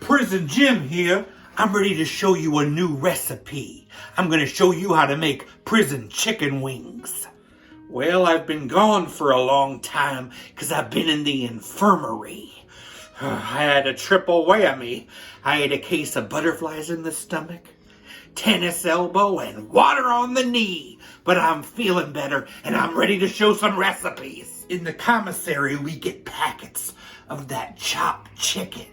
Prison Jim here. I'm ready to show you a new recipe. I'm going to show you how to make prison chicken wings. Well, I've been gone for a long time because I've been in the infirmary. I had a triple whammy. I had a case of butterflies in the stomach, tennis elbow, and water on the knee. But I'm feeling better, and I'm ready to show some recipes. In the commissary, we get packets of that chopped chicken.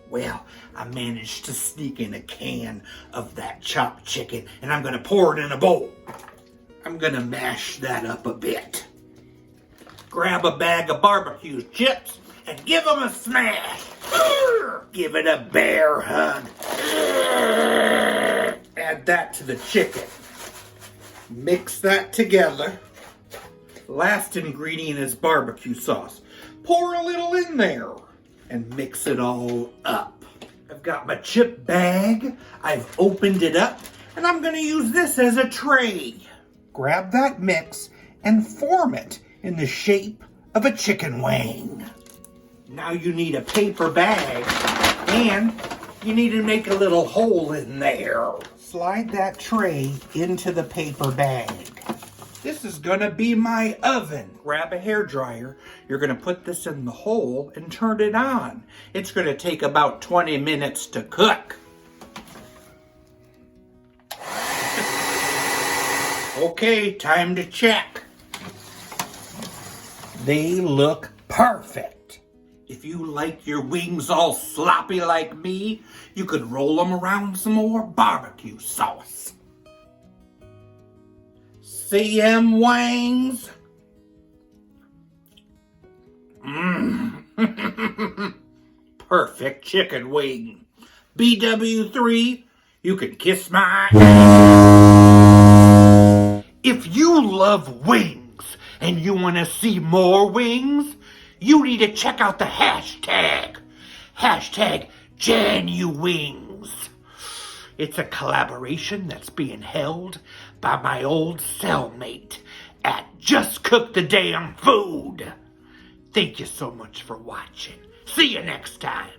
Well, I managed to sneak in a can of that chopped chicken, and I'm gonna pour it in a bowl. I'm gonna mash that up a bit. Grab a bag of barbecue chips and give them a smash. Give it a bear hug. Add that to the chicken. Mix that together. Last ingredient is barbecue sauce. Pour a little in there and mix it all up. I've got my chip bag. I've opened it up, and I'm gonna use this as a tray. Grab that mix and form it in the shape of a chicken wing. Now you need a paper bag, and you need to make a little hole in there. Slide that tray into the paper bag. This is gonna be my oven. Grab a hairdryer. You're gonna put this in the hole and turn it on. It's gonna take about 20 minutes to cook. Okay, time to check. They look perfect. If you like your wings all sloppy like me, you could roll them around some more barbecue sauce. See them wings? Perfect chicken wing. BW3, you can kiss my ass. If you love wings and you want to see more wings, you need to check out the hashtag. Hashtag JanuWings. It's a collaboration that's being held by my old cellmate at Just Cook the Damn Food. Thank you so much for watching. See you next time.